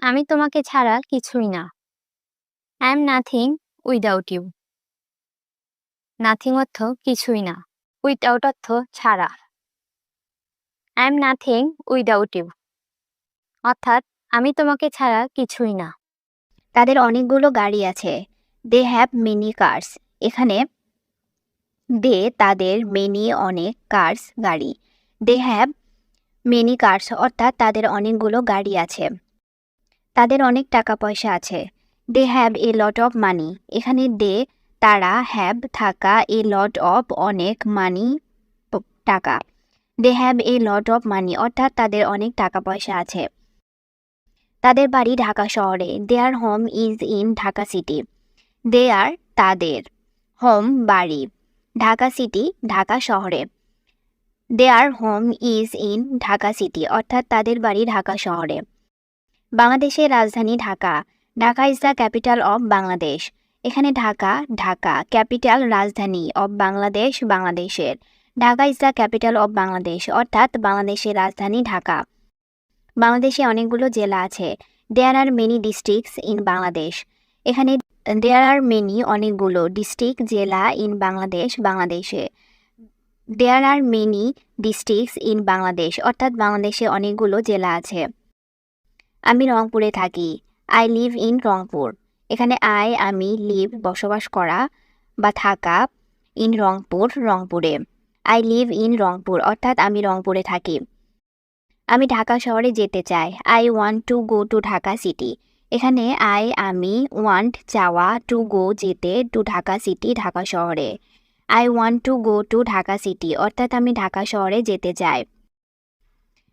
আমি তোমাকে ছাড়া কিছুই না। I am nothing without you. Nothing অর্থ কিছুই না, উইদাউট অর্থ ছাড়া। I am nothing without you অর্থাৎ আমি তোমাকে ছাড়া কিছুই না। তাদের অনেকগুলো গাড়ি আছে। They have many cars. এখানে দে তাদের, মেনি অনেক, কার্স গাড়ি। দে হ্যাভ মেনি কার্স অর্থাৎ তাদের অনেকগুলো গাড়ি আছে। তাদের অনেক টাকা পয়সা আছে। They have a lot of money. এখানে দে তারা, হ্যাভ থাকা, এ লট অফ অনেক, মানি টাকা। দে হ্যাভ এ লট অফ মানি অর্থাৎ তাদের অনেক টাকা পয়সা আছে। তাদের বাড়ি ঢাকা শহরে। Their home is in Dhaka city. Their তাদের, হোম বাড়ি, ঢাকা সিটি ঢাকা শহরে। Their home is in Dhaka city অর্থাৎ তাদের বাড়ি ঢাকা শহরে। বাংলাদেশের রাজধানী Dhaka. Dhaka is the capital of Bangladesh. এখানে ঢাকা, ঢাকা ক্যাপিটাল, রাজধানী, অব বাংলাদেশ, বাংলাদেশের। Dhaka is the capital of Bangladesh অর্থাৎ বাংলাদেশের রাজধানী ঢাকা। বাংলাদেশে অনেকগুলো জেলা আছে। There are many districts in Bangladesh. এখানে দেয়ার আর মেনি অনেকগুলো, ডিস্ট্রিক্ট জেলা, ইন বাংলাদেশ বাংলাদেশে। There are many districts in Bangladesh অর্থাৎ বাংলাদেশে অনেকগুলো জেলা আছে। আমি রংপুরে থাকি। I live in Rangpur. এখানে আমি, লিভ বসবাস করা বা থাকা, ইন রংপুর রংপুরে। আই লিভ ইন রংপুর অর্থাৎ আমি রংপুরে থাকি। আমি ঢাকা শহরে যেতে চাই। I want to go to Dhaka city. এখানে আমি, ওয়ান্ট চাওয়া, টু গো যেতে, টু ঢাকা সিটি ঢাকা শহরে। I want to go to Dhaka city অর্থাৎ আমি ঢাকা শহরে যেতে চাই।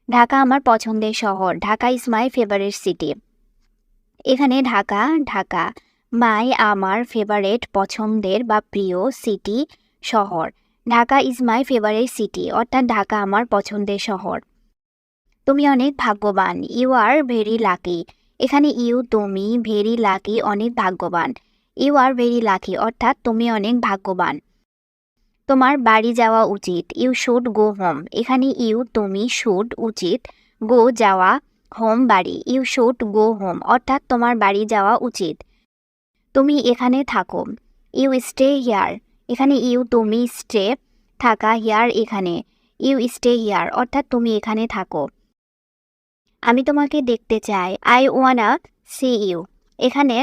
ঢাকা আমার পছন্দের শহর। Dhaka is my favourite city. এখানে ঢাকা, ঢাকা মাই আমার, ফেভারেট পছন্দের বা প্রিয়, সিটি শহর। Dhaka is my favourite city অর্থাৎ ঢাকা আমার পছন্দের শহর। তুমি অনেক ভাগ্যবান। You are very lucky. এখানে ইউ তুমি, ভেরি লাকি অনেক ভাগ্যবান। ইউ আর ভেরি লাকি অর্থাৎ তুমি অনেক ভাগ্যবান। তোমার বাড়ি যাওয়া উচিত। You should go home. এখানে ইউ তুমি, শুড উচিত, গো যাওয়া, হোম বাড়ি। ইউ শুড গো হোম অর্থাৎ তোমার বাড়ি যাওয়া উচিত। তুমি এখানে থাকো। You stay here. এখানে ইউ তুমি, স্টে থাকা, হিয়ার এখানে। ইউ স্টে হিয়ার অর্থাৎ তুমি এখানে থাকো। আমি তোমাকে দেখতে চাই। I wanna see you. এখানে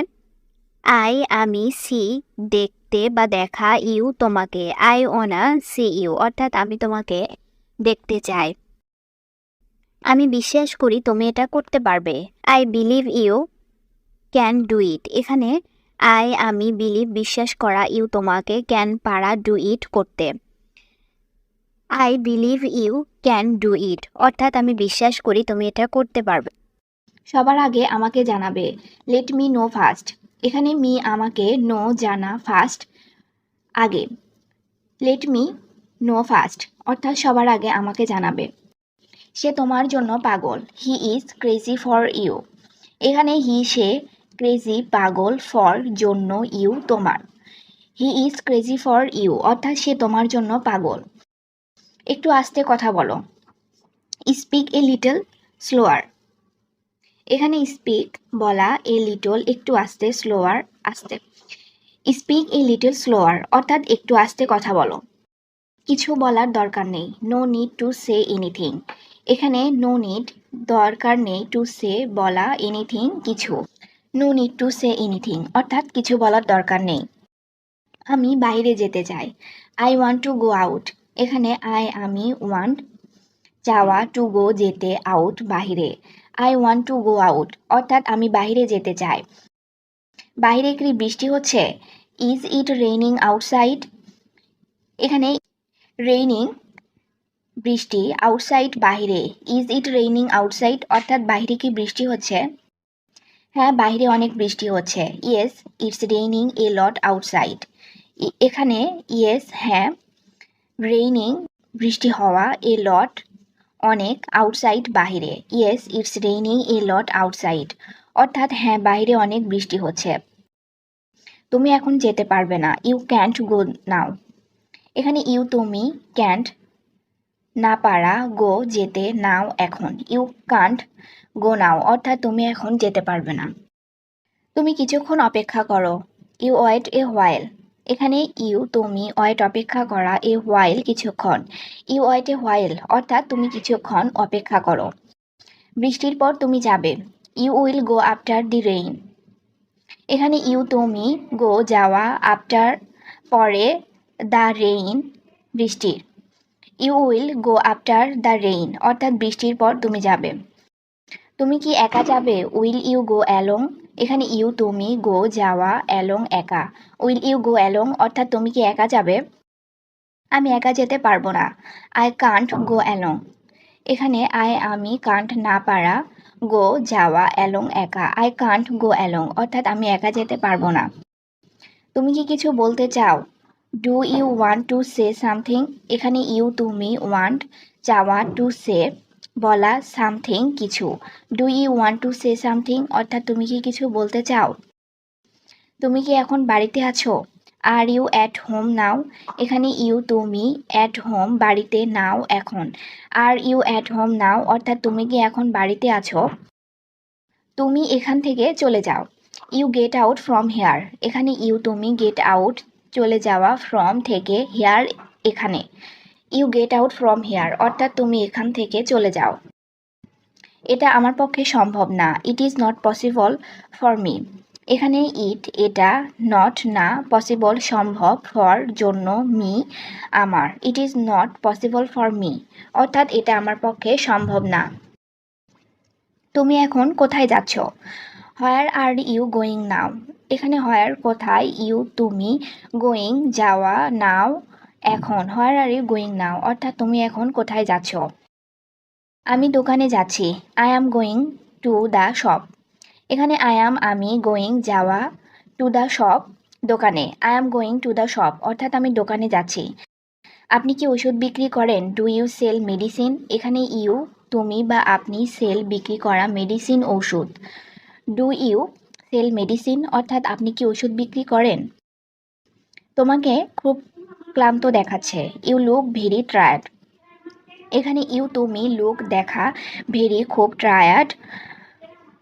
আমি, সি দেখতে বা দেখা, ইউ তোমাকে। আই ওয়ানা সি ইউ অর্থাৎ আমি তোমাকে দেখতে চাই। আমি বিশ্বাস করি তুমি এটা করতে পারবে। I believe you can do it. এখানে আমি, বিলিভ বিশ্বাস করা, ইউ তোমাকে, ক্যান পারা, ডু ইট করতে। I believe you can do it অর্থাৎ আমি বিশ্বাস করি তুমি এটা করতে পারবে। সবার আগে আমাকে জানাবে। Let me know first. এখানে মি আমাকে, নো জানা, ফার্স্ট আগে। লেট মি নো ফার্স্ট অর্থাৎ সবার আগে আমাকে জানাবে। সে তোমার জন্য পাগল। He is crazy for you. এখানে হি সে, ক্রেজি পাগল, ফর জন্য, ইউ তোমার। He is crazy for you অর্থাৎ সে তোমার জন্য পাগল। একটু আস্তে কথা বলো। Speak a little slower. এখানে স্পিক বলা, এ লিটল একটু আস্তে, স্লোয়ার আস্তে। স্পিক এ লিটল স্লোয়ার অর্থাৎ একটু আস্তে কথা বলো। কিছু বলার দরকার নেই। No need to say anything. এখানে নো নিড দরকার নেই, টু সে বলা, এনিথিং কিছু। No need to say anything অর্থাৎ কিছু বলার দরকার নেই। আমি বাইরে যেতে চাই। I want to go out. এখানে আমি, ওয়ান্ট চাওয়া, টু গো যেতে, আউট বাহিরে। I want to go out অর্থাৎ আমি বাইরে যেতে চাই। বাইরে কি বৃষ্টি হচ্ছে? Is it raining outside. এখানে রেইনিং বৃষ্টি, আউটসাইড বাহিরে। ইজ ইট রেইনিং আউটসাইড অর্থাৎ বাইরে কি বৃষ্টি হচ্ছে? হ্যাঁ, বাইরে অনেক বৃষ্টি হচ্ছে। Yes it's raining A lot outside. এখানে ইয়েস হ্যাঁ, রেইনিং বৃষ্টি হওয়া, এ লট অনেক, আউটসাইড বাহিরে। Yes it's raining A lot outside অর্থাৎ হ্যাঁ, বাইরে অনেক বৃষ্টি হচ্ছে। তুমি এখন যেতে পারবে না। ইউ ক্যান্ট গো নাও। এখানে ইউ তুমি, ক্যান্ট না পারা, গো যেতে, নাও এখন। ইউ কান্ট গো নাও অর্থাৎ তুমি এখন যেতে পারবে না। তুমি কিছুক্ষণ অপেক্ষা করো। You wait a while. এখানে ইউ তুমি, ওয়েট অপেক্ষা করা, এ হোয়াইল কিছুক্ষণ। ইউ ওয়েট এ হোয়াইল অর্থাৎ তুমি কিছুক্ষণ অপেক্ষা করো। বৃষ্টির পর তুমি যাবে। You will go after the rain. এখানে ইউ তুমি, গো যাওয়া, আফটার পরে, দ্য রেইন বৃষ্টির। You will go after the rain অর্থাৎ বৃষ্টির পর তুমি যাবে। তুমি কি একা যাবে? Will you go along. এখানে ইউ তুমি, গো যাওয়া, অ্যালং একা। উইল ইউ গো অ্যালং অর্থাৎ তুমি কি একা যাবে? আমি একা যেতে পারবো না। I can't go along. এখানে আমি, কান্ট না পারা, গো যাওয়া, অ্যালং একা। আই কান্ট গো অ্যালং অর্থাৎ আমি একা যেতে পারবো না। তুমি কি কিছু বলতে চাও? Do you want to say something. এখানে ইউ তুমি, ওয়ান্ট চাওয়া, টু সে বলা, সামথিং কিছু। Do you want to say something অর্থাৎ তুমি কি কিছু বলতে চাও? তুমি কি এখন বাড়িতে আছো? Are you at home now. এখানে ইউ তুমি, অ্যাট হোম বাড়িতে, নাও এখন। Are you at home now অর্থাৎ তুমি কি এখন বাড়িতে আছো? তুমি এখান থেকে চলে যাও। You get out from here. এখানে ইউ তুমি, গেট আউট চলে যাওয়া, ফ্রম থেকে, হেয়ার এখানে। You get out from here অর্থাৎ তুমি এখান থেকে চলে যাও। এটা আমার পক্ষে সম্ভব না। It is not possible for me. এখানে ইট এটা, নট না, পসিবল সম্ভব, ফর জন্য, মি আমার। It is not possible for me অর্থাৎ এটা আমার পক্ষে সম্ভব না। তুমি এখন কোথায় যাচ্ছ? হোয়ার আর ইউ গোয়িং নাও। এখানে হোয়ার কোথায়, ইউ তুমি, গোয়িং যাওয়া, নাও এখন। হোয়ার আর ইউ গোয়িং নাও অর্থাৎ তুমি এখন কোথায় যাচ্ছ? আমি দোকানে যাচ্ছি। I am going to the shop. এখানে আই অ্যাম আমি, গোয়িং যাওয়া, টু দ্য শপ দোকানে। I am going to the shop অর্থাৎ আমি দোকানে যাচ্ছি। আপনি কি ওষুধ বিক্রি করেন? Do you sell medicine. এখানে ইউ তুমি বা আপনি, সেল বিক্রি করা, মেডিসিন ঔষধ। ডু ইউ সেল মেডিসিন অর্থাৎ আপনি কি ওষুধ বিক্রি করেন? তোমাকে খুব ক্লান্ত দেখাচ্ছে। You look very tired. এখানে ইউ তুমি, লুক দেখা, ভেরি খুব, টায়ার্ড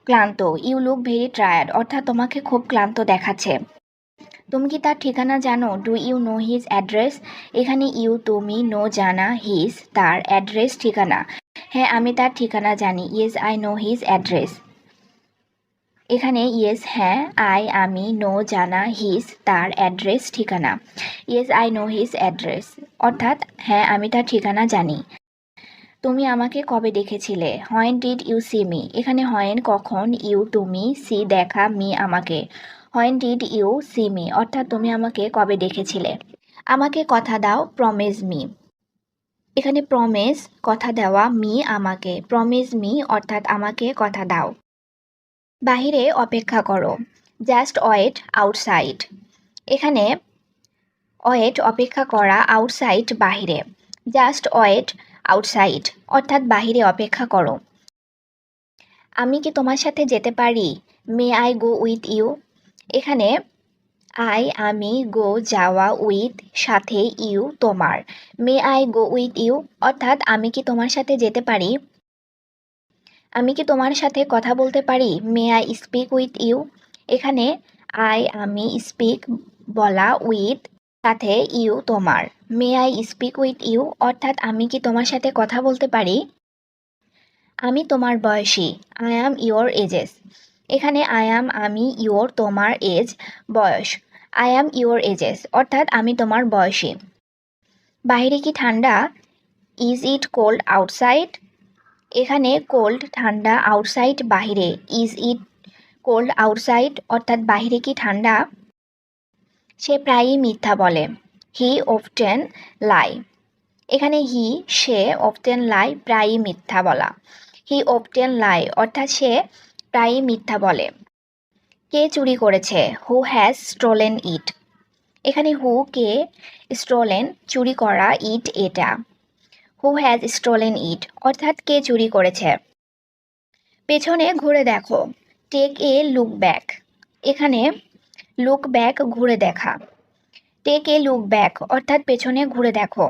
ক্লান্ত। ইউ লুক ভেরি টায়ার্ড অর্থাৎ তোমাকে খুব ক্লান্ত দেখাচ্ছে। তুমি কি তার ঠিকানা জানো? Do you know his address. এখানে ইউ তুমি, নো জানা, হিজ তার, অ্যাড্রেস ঠিকানা। হ্যাঁ আমি তার ঠিকানা জানি। Yes I know his address. এখানে ইয়েস হ্যাঁ, আই আমি, নো জানা, হিজ তার, অ্যাড্রেস ঠিকানা। Yes I know his address অর্থাৎ হ্যাঁ আমি তার ঠিকানা জানি। তুমি আমাকে কবে দেখেছিলে? When did you see me. এখানে হোয়েন কখন, ইউ তুমি, সি দেখা, মি আমাকে। When did you see me অর্থাৎ তুমি আমাকে কবে দেখেছিলে? আমাকে কথা দাও, প্রমিস মি। এখানে প্রমিস কথা দেওয়া, মি আমাকে। প্রমিস মি অর্থাৎ আমাকে কথা দাও। বাহিরে অপেক্ষা করো। Just wait outside. এখানে ওয়েট অপেক্ষা করা, আউটসাইড বাহিরে। জাস্ট ওয়েট আউটসাইড অর্থাৎ বাহিরে অপেক্ষা করো। আমি কি তোমার সাথে যেতে পারি? May I go with you. এখানে আমি, গো যাওয়া, উইথ সাথে, ইউ তোমার। May I go with you অর্থাৎ আমি কি তোমার সাথে যেতে পারি? আমি কি তোমার সাথে কথা বলতে পারি? May I speak with you. এখানে আমি, স্পিক বলা, উইথ সাথে, ইউ তোমার। May I speak with you অর্থাৎ আমি কি তোমার সাথে কথা বলতে পারি? আমি তোমার বয়সী। I am your ages. এখানে আই অ্যাম আমি, ইয়োর তোমার, এজ বয়স। আই অ্যাম ইয়োর এজেস অর্থাৎ আমি তোমার বয়সী। বাইরে কি ঠান্ডা? Is it cold outside. এখানে কোল্ড ঠান্ডা, আউটসাইড বাহিরে। ইজ ইট কোল্ড আউটসাইড অর্থাৎ বাহিরে কি ঠান্ডা? সে প্রায়ই মিথ্যা বলে। হি অফটেন লাই। এখানে হি সে, অফটেন লাই প্রায়ই মিথ্যা বলা। হি অফটেন লাই অর্থাৎ সে প্রায়ই মিথ্যা বলে। কে চুরি করেছে? হু হ্যাজ স্টোলেন ইট। এখানে হু কে, স্টোলেন চুরি করা, ইট এটা। হু হ্যাজ স্টোলেন ইট অর্থাৎ কে চুরি করেছে। পেছনে ঘুরে দেখো। Take a look back. এখানে লুক ব্যাক ঘুরে দেখা। টেক এ লুক ব্যাক অর্থাৎ পেছনে ঘুরে দেখো।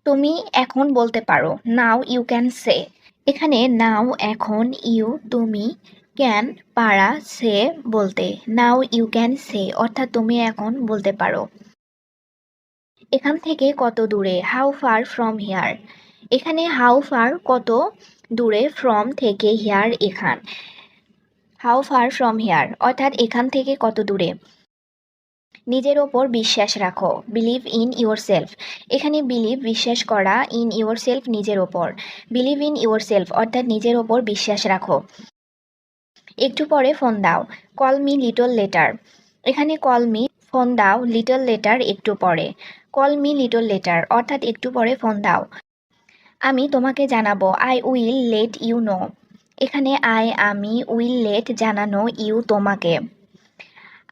তুমি এখন বলতে পারো, নাও ইউ ক্যান সে। এখানে নাও এখন, ইউ তুমি, ক্যান পারা, সে বলতে। নাও ইউ ক্যান সে অর্থাৎ তুমি এখন বলতে পারো। এখান থেকে কত দূরে, হাউ ফার ফ্রম হিয়ার। এখানে হাউ ফার কত দূরে, ফ্রম থেকে, হিয়ার এখান। হাউ ফার ফ্রম হিয়ার অর্থাৎ এখান থেকে কত দূরে। নিজের ওপর বিশ্বাস রাখো, বিলিভ ইন ইউর সেলফ। এখানে বিলিভ বিশ্বাস করা, ইন ইউর সেলফ নিজের ওপর। বিলিভ ইন ইউর সেলফ অর্থাৎ নিজের ওপর বিশ্বাস রাখো। একটু পরে ফোন দাও, কল মি লিটল লেটার। এখানে কল মি ফোন দাও, লিটল লেটার একটু পরে। কল মি লিটল লেটার অর্থাৎ একটু পরে ফোন দাও। আমি তোমাকে জানাবো, I will let you know. এখানে আমি, উইল লেট জানানো, ইউ তোমাকে।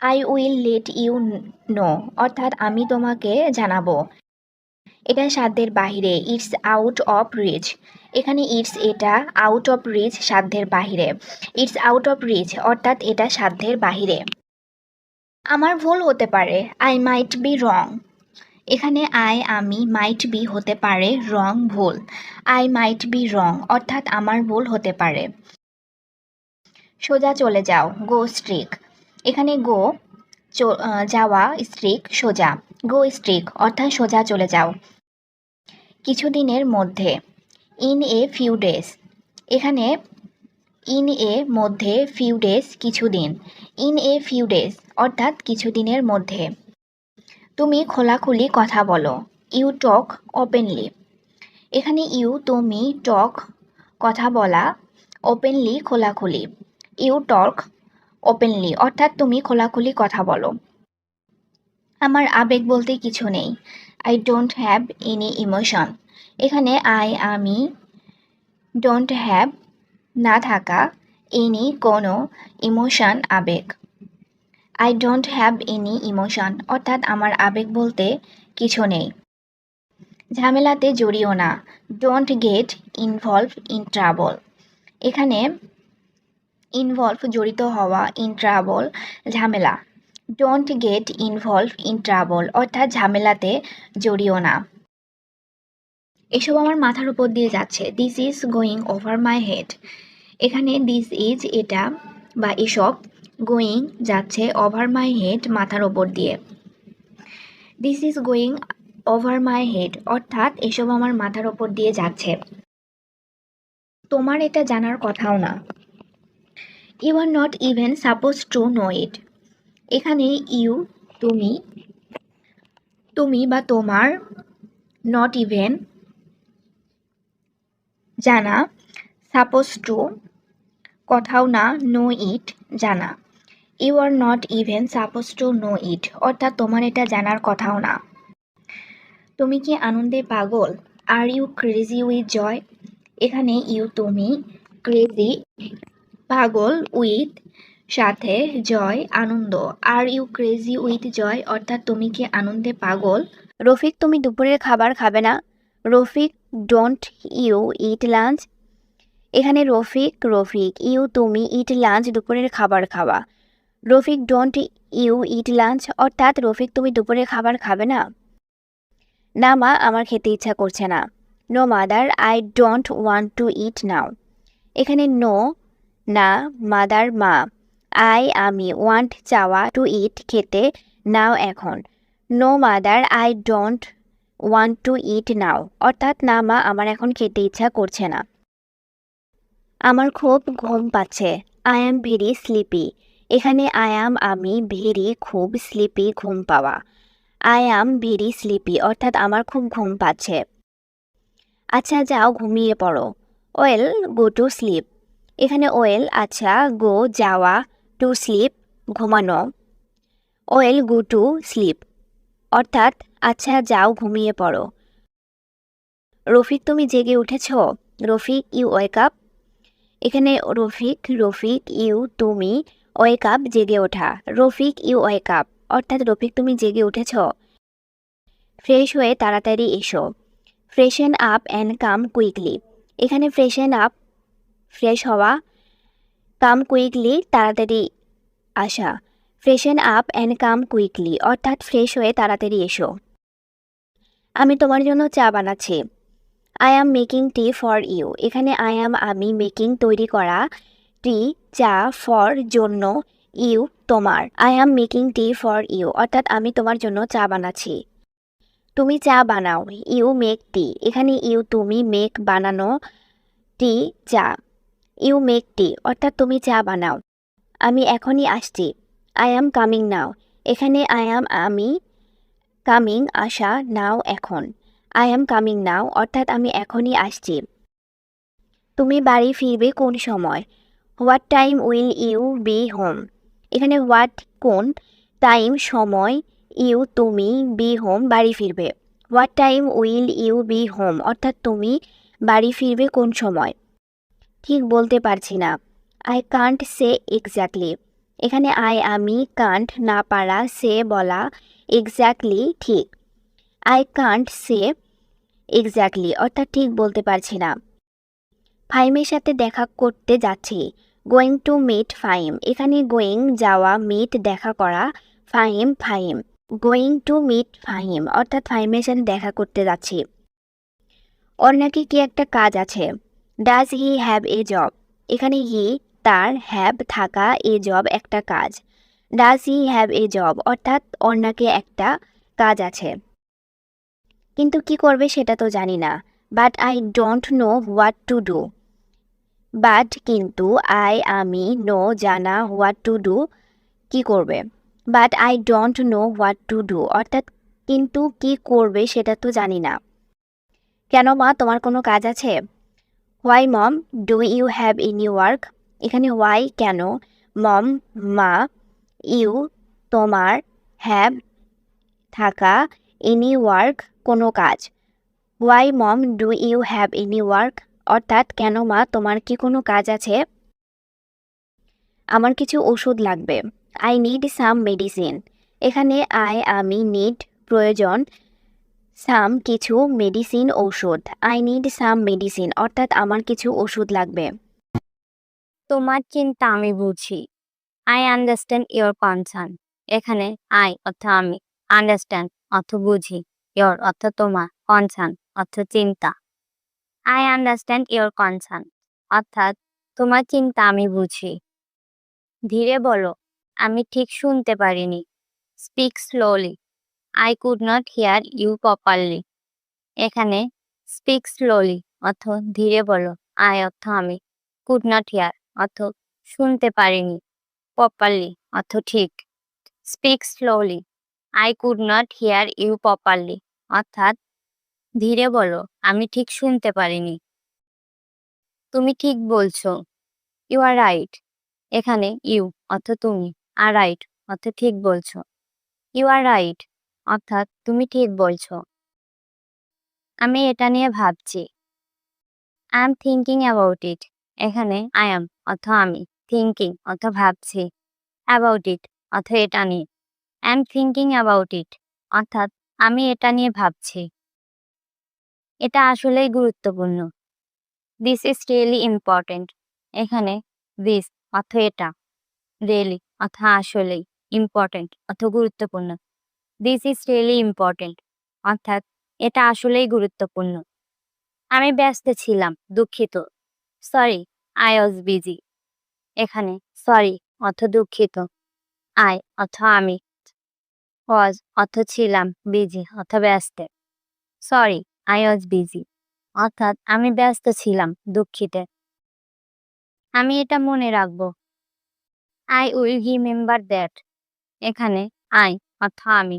I will let you know অর্থাৎ আমি তোমাকে জানাবো। এটা সাধ্যের বাহিরে, ইটস আউট অফ রিচ। এখানে ইটস এটা, আউট অফ রিচ সাধ্যের বাহিরে। ইটস আউট অফ রিচ অর্থাৎ এটা সাধ্যের বাহিরে। আমার ভুল হতে পারে, আই মাইট বি রং। এখানে আমি, মাইট বি হতে পারে, রং ভুল। আই মাইট বি রং অর্থাৎ আমার ভুল হতে পারে। সোজা চলে যাও, গো স্ট্রিক। এখানে গো যাওয়া, স্ট্রিক সোজা। গো স্ট্রিক অর্থাৎ সোজা চলে যাও। কিছুদিনের মধ্যে, ইন এ ফিউ ডেজ। এখানে ইন এ মধ্যে, ফিউ ডেজ কিছুদিন। ইন এ ফিউ ডেজ অর্থাৎ কিছুদিনের মধ্যে। তুমি খোলাখুলি কথা বলো, ইউ টক ওপেনলি। এখানে ইউ তুমি, টক কথা বলা, ওপেনলি খোলাখুলি। ইউ টক ওপেনলি অর্থাৎ তুমি খোলাখুলি কথা বলো। আমার আবেগ বলতে কিছু নেই, I don't have any emotion. এখানে আমি, ডোন্ট হ্যাভ না থাকা, এনি কোনো, ইমোশন আবেগ। I don't have any emotion অর্থাৎ আমার আবেগ বলতে কিছু নেই। ঝামেলাতে জড়িও না, don't get involve in trouble. এখানে ইনভলভ জড়িত হওয়া, ইন ট্রাবল ঝামেলা। Don't get involve in trouble অর্থাৎ ঝামেলাতে জড়িও না। এসব আমার মাথার উপর দিয়ে যাচ্ছে, this is going over my head. এখানে দিস ইজ এটা বা এসব, গোয়িং যাচ্ছে, ওভার মাই হেড মাথার ওপর দিয়ে। This is going over my head অর্থাৎ এসব আমার মাথার ওপর দিয়ে যাচ্ছে। তোমার এটা জানার কথাও না, you are not even suppose to know it. এখানে ইউ তুমি, তুমি বা তোমার, নট ইভেন জানা, সাপোজ টু কথাও না, নো ইট জানা। You are not even suppose to know it অর্থাৎ তোমার এটা জানার কথাও না। তুমি কি আনন্দে পাগল, are you crazy with joy. এখানে ইউ তুমি, ক্রেজি পাগল, উইথ সাথে, জয় আনন্দ। Are you crazy with joy অর্থাৎ তুমি কি আনন্দে পাগল। রফিক তুমি দুপুরের খাবার খাবে না। Rafiq don't you eat lunch. এখানে রফিক ইউ তুমি, ইট লাঞ্চ দুপুরের খাবার খাওয়া। Rafiq don't you eat lunch অর্থাৎ রফিক তুমি দুপুরের খাবার খাবে না। না মা, আমার খেতে ইচ্ছা করছে না। No mother, I don't want to eat now. এখানে নো না, মাদার মা, আমি, ওয়ান্ট চাওয়া, টু ইট খেতে, নাও এখন। No mother, I don't want to eat now অর্থাৎ না মা, আমার এখন খেতে ইচ্ছা করছে না। আমার খুব ঘুম পাচ্ছে, আই অ্যাম ভেরি স্লিপি। এখানে আই অ্যাম আমি, ভেরি খুব, স্লিপি ঘুম পাওয়া। আই অ্যাম ভেরি স্লিপি অর্থাৎ আমার খুব ঘুম পাচ্ছে। আচ্ছা যাও ঘুমিয়ে পড়ো, ওয়েল গো টু স্লিপ। এখানে ওয়েল আচ্ছা, গো যাওয়া, টু স্লিপ ঘুমানো। ওয়েল গো টু স্লিপ অর্থাৎ আচ্ছা যাও ঘুমিয়ে পড়ো। রফিক তুমি জেগে উঠেছ। Rafiq you wake up. এখানে রফিক ইউ তুমি, ওয়েক আপ জেগে ওঠা। রফিক ইউ ওয়েক আপ অর্থাৎ রফিক তুমি জেগে উঠেছ। ফ্রেশ হয়ে তাড়াতাড়ি এসো। Freshen up and come quickly. এখানে ফ্রেশন আপ ফ্রেশ হওয়া, কাম কুইকলি তাড়াতাড়ি আসা। Freshen up and come quickly অর্থাৎ ফ্রেশ হয়ে তাড়াতাড়ি এসো। আমি তোমার জন্য চা বানাচ্ছি। I am making tea for you. এখানে আই অ্যাম আমি, মেকিং তৈরি করা, টি চা, ফর জন্য, ইউ তোমার। I am making tea for you অর্থাৎ আমি তোমার জন্য চা বানাচ্ছি। তুমি চা বানাও, ইউ মেক টি। এখানে ইউ তুমি, মেক বানানো, টি চা। ইউ মেক টি অর্থাৎ তুমি চা বানাও। আমি এখনই আসছি, আই অ্যাম কামিং নাও। এখানে আই অ্যাম আমি, কামিং আসা, নাও এখন। আই অ্যাম কামিং নাও অর্থাৎ আমি এখনই আসছি। তুমি বাড়ি ফিরবে কোন সময়? What time will you be home? এখানে হোয়াট কোন, টাইম সময়, ইউ তুমি, বি হোম বাড়ি ফিরবে। What time will you be home অর্থাৎ তুমি বাড়ি ফিরবে কোন সময়? ঠিক বলতে পারছি না, আই কান্ট সে এক্স্যাক্টলি। এখানে আই আমি, কান্ট না পারা, সে বলা, এক্স্যাক্টলি ঠিক। আই কান্ট সে এক্স্যাক্টলি অর্থাৎ ঠিক বলতে পারছি না। ফাইমের সাথে দেখা করতে যাচ্ছি, গোয়িং টু মিট ফাইম। এখানে গোয়িং যাওয়া, মিট দেখা করা, Fahim Fahim. Going to meet Fahim অর্থাৎ ফাহিমের সাথে দেখা করতে যাচ্ছি। ওর নাকি কি একটা কাজ আছে, does he have a job. এখানে হি তার, হ্যাভ থাকা, এ জব একটা কাজ। Does he have a job অর্থাৎ ওর নাকি একটা কাজ আছে, কিন্তু কি করবে সেটা তো জানি না। But I don't know what to do. But কিন্তু, আই আমি, নো জানা, হোয়াট টু ডু কি করবে। But I don't know what to do অর্থাৎ কিন্তু কি করবে সেটা তো জানি না। কেন মা, তোমার কোনো কাজ আছে? Why mom do you have any work. এখানে হোয়াই কেন, মম মা, ইউ তোমার, হ্যাভ থাকা, এনি ওয়ার্ক কোনো কাজ। Why mom do you have any work অর্থাৎ কেন মা, তোমার কি কোনো কাজ আছে? আমার কিছু ওষুধ লাগবে, আই নিড সাম মেডিসিন। এখানে আই আমি, নিড প্রয়োজন, সাম কিছু, মেডিসিন ঔষধ। আই নিড সাম মেডিসিন অর্থাৎ আমার কিছু ওষুধ লাগবে। তোমার চিন্তা আমি বুঝি। I understand your concern. এখানে আই অর্থ আমি, আন্ডারস্ট্যান্ড অর্থ বুঝি, ইয়োর অর্থ তোমার, কনসার্ন অর্থ চিন্তা। আই আন্ডারস্ট্যান্ড ইয়োর কনসার্ন অর্থাৎ তোমার চিন্তা আমি বুঝি। ধীরে বলো, আমি ঠিক শুনতে পারিনি। Speak slowly, I could not hear you properly. এখানে স্পিক স্লোলি অর্থ ধীরে বলো, আই অর্থ আমি, কুড নট হিয়ার অর্থ শুনতে পারিনি, প্রপারলি অর্থ ঠিক। Speak slowly, I could not hear you properly অর্থাৎ ধীরে বলো, আমি ঠিক শুনতে পারিনি। তুমি ঠিক বলছো, ইউ আর রাইট। এখানে ইউ অর্থ তুমি, আর রাইট অর্থ ঠিক বলছো। ইউ আর রাইট অর্থাৎ তুমি ঠিক বলছো। আমি এটা নিয়ে ভাবছি। I am thinking about it. এখানে আই এম অর্থ আমি, থিঙ্কিং অর্থ ভাবছি, অ্যাবাউট ইট অর্থ এটা নিয়ে। I am thinking about it অর্থাৎ আমি এটা নিয়ে ভাবছি। এটা আসলেই গুরুত্বপূর্ণ। This is really important. এখানে দিস অর্থ এটা, রিয়েলি অর্থ আসলেই, ইম্পর্টেন্ট অর্থ গুরুত্বপূর্ণ। দিস ইজ রিয়েলি ইম্পর্টেন্ট অর্থাৎ এটা আসলেই গুরুত্বপূর্ণ। আমি ব্যস্ত ছিলাম, দুঃখিত। Sorry, I was busy. এখানে সরি অর্থ দুঃখিত, আই অর্থ আমি, ওয়াজ অর্থ ছিলাম, বিজি অর্থ ব্যস্ত। সরি, আই ওয়াজ বিজি অর্থাৎ আমি ব্যস্ত ছিলাম, দুঃখিত। আমি এটা মনে রাখবো। I will remember that. এখানে আই অর্থ আমি,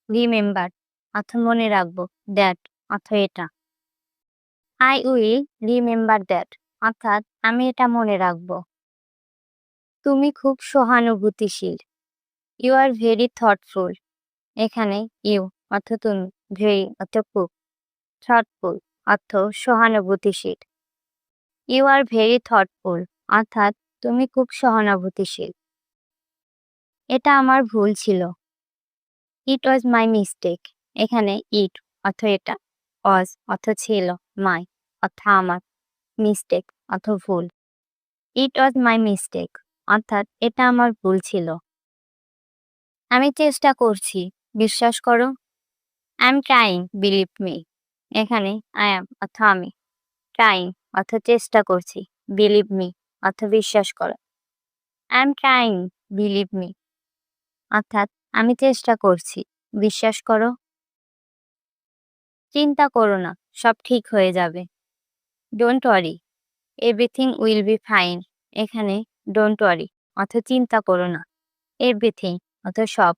রিমেম্বার অর্থ মনে রাখবো, দ্যাট অর্থ এটা। আই উইল রিমেম্বার দ্যাট অর্থাৎ আমি এটা মনে রাখবো। তুমি খুব সহানুভূতিশীল। You are very thoughtful. এখানে ইউ অর্থ তুমি, ভেরি অর্থ খুব, থটফুল অর্থ সহানুভূতিশীল। ইউ আর ভেরি থটফুল অর্থাৎ তুমি খুব সহানুভূতিশীল। এটা আমার ভুল ছিল। ইট ওয়াজ মাই মিস্টেক। এখানে ইট অর্থ এটা, ওয়াজ অর্থ ছিল, মাই অর্থ আমার, মিস্টেক অর্থ ভুল। ইট ওয়াজ মাই মিস্টেক অর্থাৎ এটা আমার ভুল ছিল। আমি চেষ্টা করছি, বিশ্বাস করো। I am trying believe me. এখানে আই অ্যাম অর্থ আমি, ট্রাইং অর্থ চেষ্টা করছি, বিলিভ মি অর্থ বিশ্বাস করো। I am trying believe me অর্থাৎ আমি চেষ্টা করছি, বিশ্বাস করো। চিন্তা করো না, সব ঠিক হয়ে যাবে। Don't worry everything will be fine. এখানে ডোন্ট ওয়ারি অর্থ চিন্তা করো না, এভরিথিং অর্থ সব,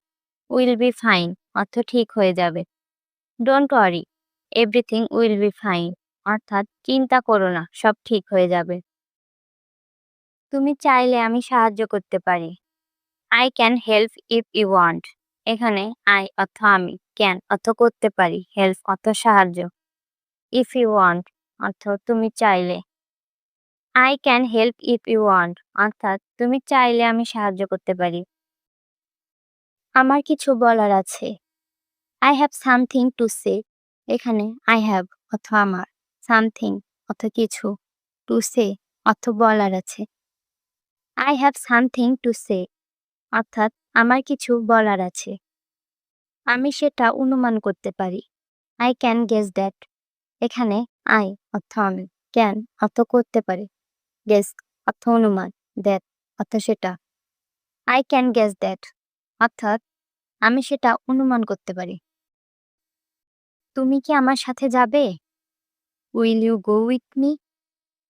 উইল বি ফাইন অর্থ ঠিক হয়ে যাবে। Don't worry everything will be fine অর্থাৎ চিন্তা করো না, সব ঠিক হয়ে যাবে। তুমি চাইলে আমি সাহায্য করতে পারি। I can help if you want. এখানে আই অর্থ আমি, ক্যান অর্থ করতে পারি, হেল্প অর্থ সাহায্য, ইফ ইউ ওয়ান্ট অর্থ তুমি চাইলে। I can help if you want অর্থাৎ তুমি চাইলে আমি সাহায্য করতে পারি। আমার কিছু বলার আছে। I have something to say. এখানে আই হ্যাভ অর্থ আমার, সামথিং অর্থ কিছু, টু সে অর্থ বলার আছে। I have something to say অর্থাৎ আমার কিছু বলার আছে। আমি সেটা অনুমান করতে পারি। I can guess that. এখানে আই অর্থ আমি, ক্যান অর্থ করতে পারি, গেস অর্থ অনুমান, দ্যাট অর্থ সেটা। আই ক্যান গেস দ্যাট অর্থাৎ আমি সেটা অনুমান করতে পারি। তুমি কি আমার সাথে যাবে? Will you go with me?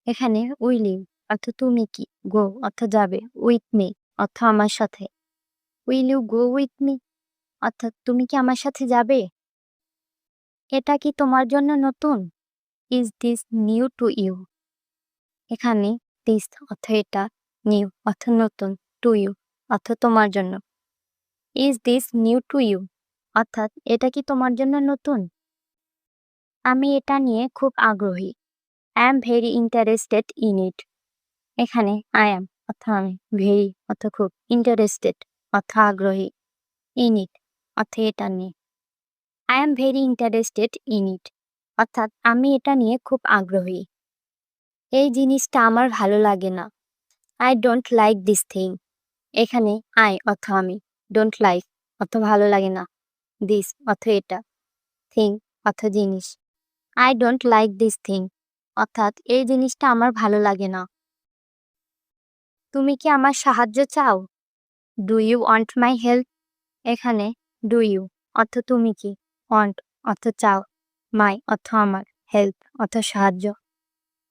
এখানে উইল ইউ অর্থ তুমি কি, গো অর্থ যাবে, উইথ মি অর্থ আমার সাথে। Will you go with me অর্থাৎ তুমি কি আমার সাথে যাবে? এটা কি তোমার জন্য নতুন? Is this new to you? এখানে দিস অর্থ এটা, নিউ অর্থ নতুন, টু ইউ অর্থ তোমার জন্য। Is this new to you অর্থাৎ এটা কি তোমার জন্য নতুন? আমি এটা নিয়ে খুব আগ্রহী। I am very interested in it. এখানে আই এম অর্থ আমি, ভেরি অর্থ খুব, ইন্টারেস্টেড অর্থ আগ্রহী, ইন ইট অর্থ এটা নিয়ে। I am very interested in it অর্থাৎ আমি এটা নিয়ে খুব আগ্রহী। এই জিনিসটা আমার ভালো লাগে না। I don't like this thing. এখানে আই অর্থ আমি, ডোন্ট লাইক অর্থ ভালো লাগে না, দিস অর্থ এটা, থিং অর্থ জিনিস। I don't like this thing অর্থাৎ এই জিনিসটা আমার ভালো লাগে না। তুমি কি আমার সাহায্য চাও? Do you want my help? এখানে ডু ইউ অর্থ তুমি কি, ওয়ান্ট অর্থ চাও, মাই অর্থ আমার, হেল্প অর্থ সাহায্য।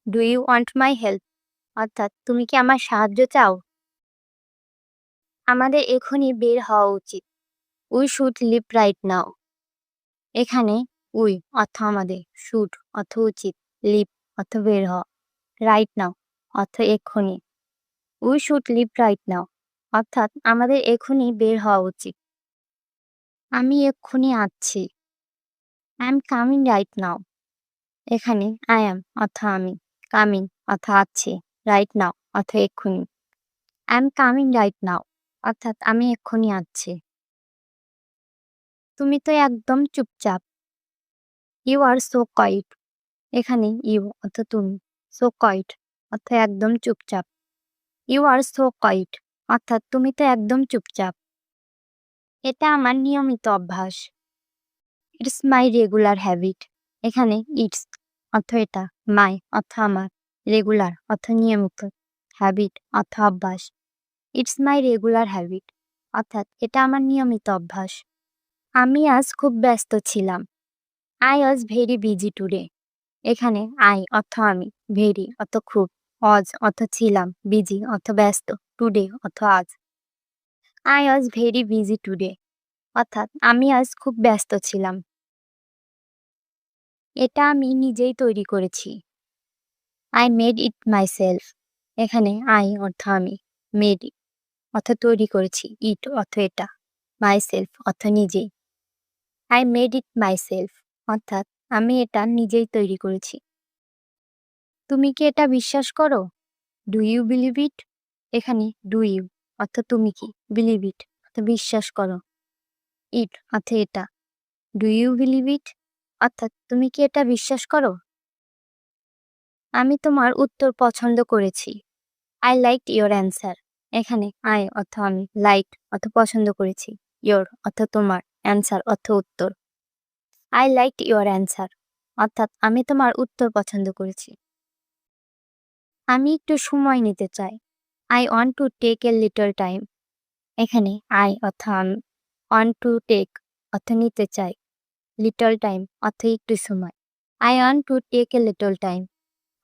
Do you want my help অর্থাৎ তুমি কি আমার সাহায্য চাও? আমাদের এখনই বের হওয়া উচিত। We should leave right now. এখানে উই অর্থ আমাদের, শুড অর্থ উচিত, লিভ অর্থ বের হওয়া, রাইট নাও অর্থ এক্ষুনি। We should leave right now অর্থাৎ আমাদের এখনই বের হওয়া উচিত। আমি এক্ষুনি আসছি। I am coming right now. এখানে আই অ্যাম অর্থ আমি, কামিং অর্থ আসছি, রাইট নাও অর্থ এক্ষুনি। I am coming right now অর্থাৎ আমি এক্ষুনি আসছি। তুমি তো একদম চুপচাপ। You are so quiet. এখানে ইউ অর্থ তুমি, সো কোয়াইট অর্থ একদম চুপচাপ। ইউ আর সো কোয়াইট অর্থাৎ তুমি তো একদম চুপচাপ। এটা আমার নিয়মিত অভ্যাস। It's my regular habit. এখানে ইটস অর্থ এটা, মাই অর্থ আমার, রেগুলার অর্থ নিয়মিত, হ্যাবিট অর্থ অভ্যাস। ইটস মাই রেগুলার হ্যাবিট অর্থাৎ এটা আমার নিয়মিত অভ্যাস। আমি আজ খুব ব্যস্ত ছিলাম। I was very busy today. এখানে আই অর্থ আমি, ভেরি অর্থ খুব, অজ অর্থ ছিলাম, বিজি অর্থ ব্যস্ত, টুডে অর্থ আজ। I was very busy today অর্থাৎ আমি আজ খুব ব্যস্ত ছিলাম। এটা আমি নিজেই তৈরি করেছি। I made it myself. এখানে আই অর্থ আমি, মেড অর্থ তৈরি করেছি, ইট অর্থ এটা, মাইসেলফ অর্থ নিজেই। আই মেড ইট মাইসেলফ অর্থাৎ আমি এটা নিজেই তৈরি করেছি। তুমি কি এটা বিশ্বাস করো? Do you believe it? এখানে ডু ইউ অর্থ তুমি কি, বিলিভ ইট অর্থ বিশ্বাস করো, ইট অর্থ এটা, ডু ইউ বিলিভ ইট অর্থাৎ তুমি কি এটা বিশ্বাস করো? আমি তোমার উত্তর পছন্দ করেছি। I liked your answer. এখানে আই অর্থ আমি, লাইক অর্থ পছন্দ করেছি, ইয়োর অর্থ তোমার, অ্যান্সার অর্থ উত্তর। আই লাইক ইউর অ্যান্সার, অর্থাৎ আমি তোমার উত্তর পছন্দ করেছি। আমি একটু সময় নিতে চাই। I want to take a little time. এখানে আই অর্থ আমি, ওয়ান্ট টু টেক অর্থ নিতে চাই, লিটল টাইম অর্থ একটু সময়। I want to take a little time,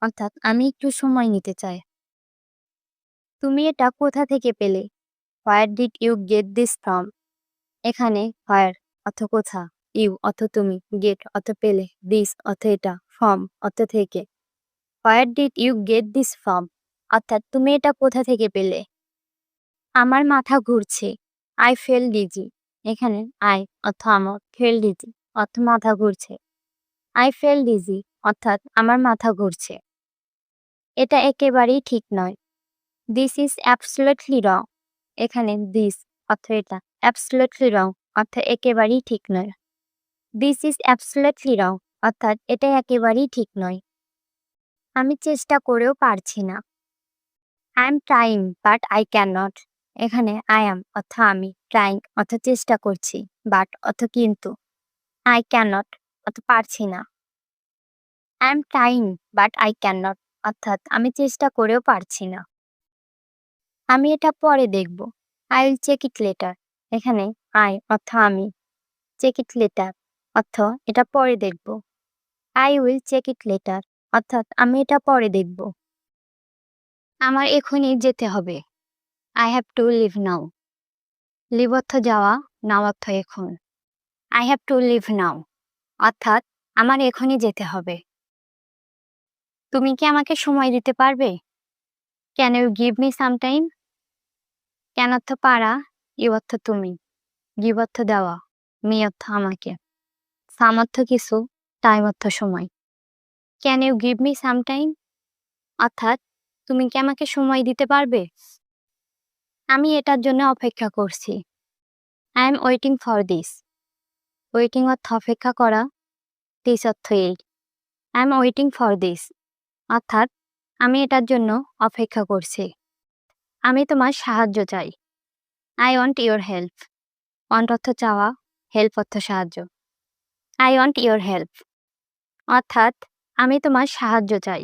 অর্থাৎ আমি একটু সময় নিতে চাই। তুমি এটা কোথা থেকে পেলে? Where did you get this from? এখানে হোয়ার অর্থ কোথা, ইউ অর্থ তুমি, গেট অর্থ পেলে, দিস অর্থ এটা, ফ্রম অর্থ থেকে। Where did you get this from, অর্থাৎ তুমি এটা কোথা থেকে পেলে? আমার মাথা ঘুরছে। I feel dizzy. এখানে আই অর্থ আমার, ফেল ডিজি অর্থ মাথা ঘুরছে। আই ফেল ডিজি অর্থাৎ আমার মাথা ঘুরছে। এটা একেবারেই ঠিক নয়। দিস ইজ অ্যাবসলিউটলি রং। এখানে দিস অর্থ এটা, অ্যাবসলিউটলি রং অর্থ একেবারেই ঠিক নয়। দিস ইজ অ্যাবসলিউটলি রং অর্থাৎ এটা একেবারেই ঠিক নয়। আমি চেষ্টা করেও পারছি না। I am trying but I can not. এখানে আই অ্যাম অর্থ আমি, ট্রাইং অর্থ চেষ্টা করছি, বাট অর্থ কিন্তু, আই ক্যান নট অর্থ পারছি না। I am trying but I can not অর্থাৎ আমি চেষ্টা করেও পারছি না। আমি এটা পরে দেখব। I will check it later. এখানে আই অর্থ আমি, চেক ইট লেটার অর্থ এটা পরে দেখব। I will check it later অর্থাৎ আমি এটা পরে দেখব। আমার এখনই যেতে হবে। I have to leave now. Leave অর্থ যাওয়া, নাও অর্থ এখন। I have to leave now অর্থাৎ আমার এখনই যেতে হবে। তুমি কি আমাকে সময় দিতে পারবে? Can you give me some time? Can অর্থ পারা, ইউ অর্থ তুমি, গিভ অর্থ দেওয়া, মি অর্থ আমাকে, সাম অর্থ কিছু, টাইম অর্থ সময়। Can you give me some time অর্থাৎ তুমি কি আমাকে সময় দিতে পারবে? আমি এটার জন্য অপেক্ষা করছি। I am waiting for this. Waiting অর্থ অপেক্ষা করা, দিস অর্থ এই। I am waiting for this অর্থাৎ আমি এটার জন্য অপেক্ষা করছি। আমি তোমার সাহায্য চাই। I want your help. Want অর্থ চাওয়া, হেল্প অর্থ সাহায্য। আই ওয়ান্ট ইউর হেল্প অর্থাৎ আমি তোমার সাহায্য চাই।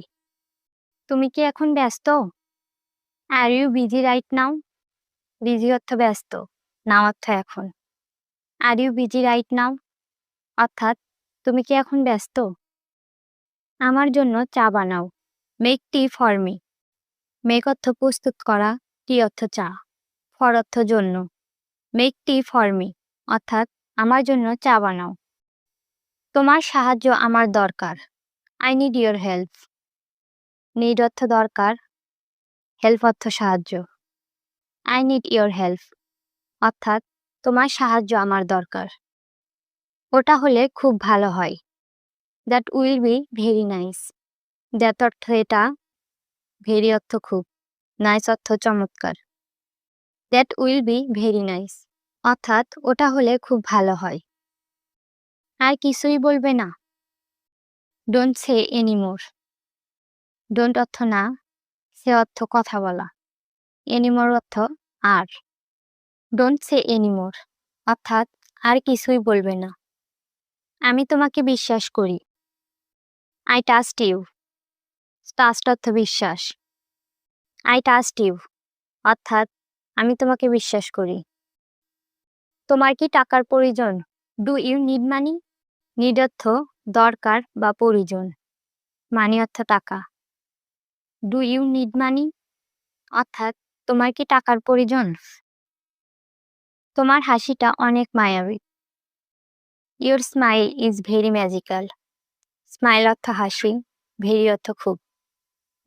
তুমি কি এখন ব্যস্ত? Are you busy right now? Busy অর্থ ব্যস্ত, নাও অর্থ এখন। Are you busy right now অর্থাৎ তুমি কি এখন ব্যস্ত? আমার জন্য চা বানাও। Make tea for me. Make অর্থ প্রস্তুত করা, টি অর্থ চা, ফর অর্থ জন্য। মেক টি ফর মি অর্থাৎ আমার জন্য চা বানাও। তোমার সাহায্য আমার দরকার। I need your help. Need অর্থ দরকার, হেল্প অর্থ সাহায্য। আই নিড ইউর হেল্প অর্থাৎ তোমার সাহায্য আমার দরকার। ওটা হলে খুব ভালো হয়। That will be very nice. That অর্থ এটা, ভেরি অর্থ খুব, নাইস অর্থ চমৎকার। That will be very nice অর্থাৎ ওটা হলে খুব ভালো হয়। আর কিছুই বলবে না? Don't say anymore. ডোন্ট অর্থ না, সে অর্থ কথা বলা, এনিমোর অর্থ আর। ডোন্ট সে এনিমোর অর্থাৎ আর কিছুই বলবে না। আমি তোমাকে বিশ্বাস করি। I trust you. ট্রাস্ট অর্থ বিশ্বাস। আই ট্রাস্ট ইউ অর্থাৎ আমি তোমাকে বিশ্বাস করি। তোমার কি টাকার প্রয়োজন? Do you need money? Need অর্থ দরকার বা প্রয়োজন, মানি অর্থ টাকা। ডু ইউ নিড মানি অর্থাৎ তোমার কি টাকার প্রয়োজন? তোমার হাসিটা অনেক মায়াবী। Your smile is very magical. Smile অর্থ হাসি, ভেরি অর্থ খুব,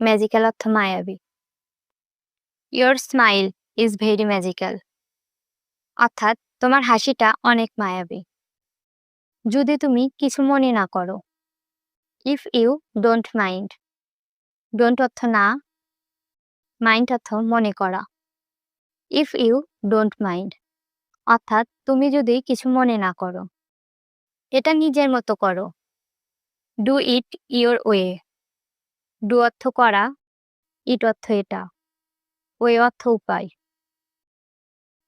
ম্যাজিক্যাল অর্থ মায়াবী। Your smile is very magical অর্থাৎ তোমার হাসিটা অনেক মায়াবী। যদি তুমি কিছু মনে না করো। If you don't mind. Don't অর্থ না, মাইন্ড অর্থ মনে করা। ইফ ইউ ডোন্ট মাইন্ড অর্থাৎ তুমি যদি কিছু মনে না করো। এটা নিজের মতো করো। Do it your way. Do অর্থ করা, ইট অর্থ এটা, ওয়ে অর্থ উপায়।